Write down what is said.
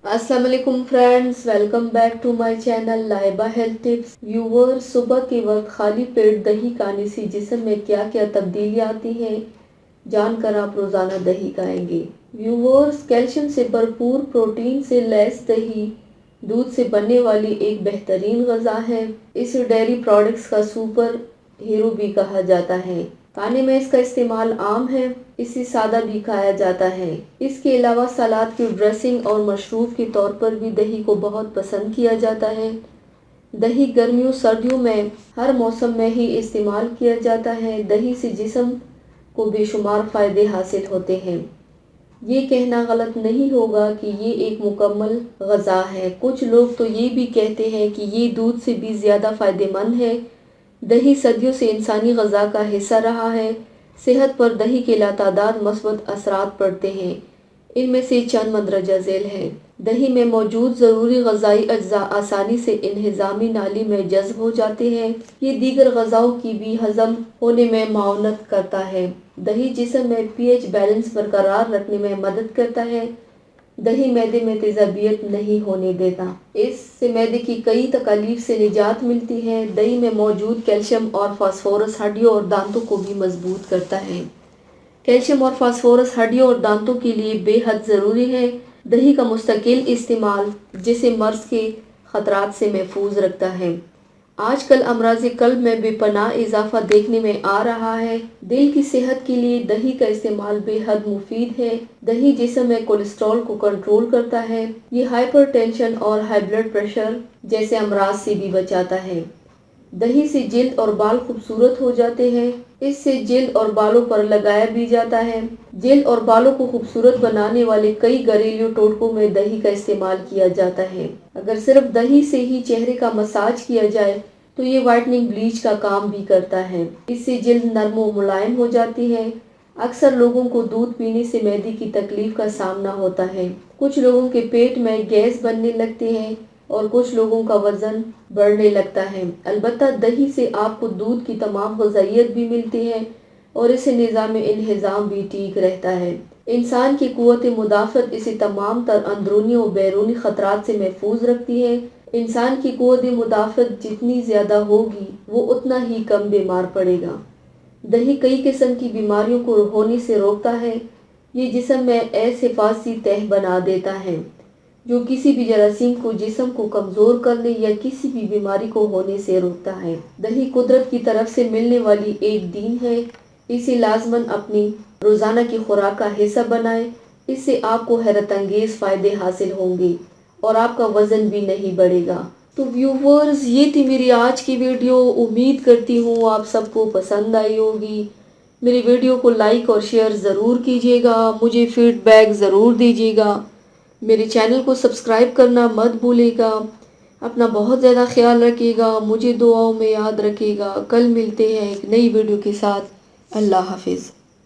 अस्सलाम वालेकुम friends, welcome back to my channel Laiba health tips. Viewers, सुबह के वक्त खाली पेट दही खाने से जिस्म में क्या क्या तब्दीलियाँ आती हैं जानकर आप रोज़ाना दही खाएंगे। व्यूवर्स, कैल्शियम से भरपूर, प्रोटीन से लैस दही दूध से बनने वाली एक बेहतरीन गज़ा है। इसे डेयरी प्रोडक्ट्स का सुपर हीरो भी कहा जाता है। खाने में इसका इस्तेमाल आम है। इसे सादा भी खाया जाता है। इसके अलावा सलाद की ड्रेसिंग और मशरूब के तौर पर भी दही को बहुत पसंद किया जाता है। दही गर्मियों सर्दियों में हर मौसम में ही इस्तेमाल किया जाता है। दही से जिस्म को बेशुमार फ़ायदे हासिल होते हैं। ये कहना गलत नहीं होगा कि ये एक मुकम्मल गज़ा है। कुछ लोग तो ये भी कहते हैं कि ये दूध से भी ज़्यादा फ़ायदेमंद है। दही सदियों से इंसानी ग़िज़ा का हिस्सा रहा है। सेहत पर दही के लातादाद मस्बत असरात पड़ते हैं। इनमें से चंद मंदरजा झेल हैं। दही में मौजूद ज़रूरी ग़िज़ाई अज्जा आसानी से इन्हिज़ामी नाली में जज़्ब हो जाते हैं। ये दीगर ग़िज़ाओं की भी हज़म होने में माउनत करता है। दही जिस्म में pH बैलेंस बरकरार रखने में मदद करता है। दही मैदे में तेज़ाबियत नहीं होने देता। इससे मैदे की कई तकलीफ से निजात मिलती है। दही में मौजूद कैल्शियम और फास्फोरस हड्डियों और दांतों को भी मजबूत करता है। कैल्शियम और फास्फोरस हड्डियों और दांतों के लिए बेहद ज़रूरी है। दही का मुस्तकिल इस्तेमाल जिसे मर्ज़ के ख़तरात से महफूज रखता है। आजकल अमराज़ क़ल्ब में बेपनाह इजाफा देखने में आ रहा है। दिल की सेहत के लिए दही का इस्तेमाल बेहद मुफीद है। दही जिस्म में कोलेस्ट्रॉल को कंट्रोल करता है। ये हाइपरटेंशन और हाई ब्लड प्रेशर जैसे अमराज से भी बचाता है। दही से जिल्द और बाल खूबसूरत हो जाते हैं। इससे जिल्द और बालों पर लगाया भी जाता है। जिल्द और बालों को खूबसूरत बनाने वाले कई घरेलू टोटकों में दही का इस्तेमाल किया जाता है। अगर सिर्फ दही से ही चेहरे का मसाज किया जाए तो ये वाइटनिंग ब्लीच का काम भी करता है। इससे जिल्द नरम और मुलायम हो जाती है। अक्सर लोगों को दूध पीने से मैदे की तकलीफ का सामना होता है। कुछ लोगों के पेट में गैस बनने लगते हैं और कुछ लोगों का वजन बढ़ने लगता है। अलबत्ता दही से आपको दूध की तमाम ग़िज़ाइयत भी मिलती है और इससे निज़ाम इंहिज़ाम भी ठीक रहता है। इंसान की क़ुव्वत मुदाफ़त इसे तमाम तर अंदरूनी और बैरूनी ख़तरात से महफूज रखती है। इंसान की क़ुव्वत मुदाफ़त जितनी ज़्यादा होगी वो उतना ही कम बीमार पड़ेगा। दही कई किस्म की बीमारियों को होने से रोकता है। ये जिस्म में ऐसे हिफाज़ती तह बना देता है जो किसी भी जरासीम को जिस्म को कमज़ोर करने या किसी भी बीमारी को होने से रोकता है। दही कुदरत की तरफ से मिलने वाली एक दीन है। इसे लाजमन अपनी रोज़ाना की खुराक का हिस्सा बनाएं। इससे आपको हैरत अंगेज़ फ़ायदे हासिल होंगे और आपका वज़न भी नहीं बढ़ेगा। तो व्यूवर्स, ये थी मेरी आज की वीडियो। उम्मीद करती हूँ आप सबको पसंद आई होगी। मेरी वीडियो को लाइक और शेयर ज़रूर कीजिएगा। मुझे फीडबैक ज़रूर दीजिएगा। मेरे चैनल को सब्सक्राइब करना मत भूलिएगा। अपना बहुत ज़्यादा ख्याल रखिएगा। मुझे दुआओं में याद रखिएगा। कल मिलते हैं एक नई वीडियो के साथ। अल्लाह हाफिज़।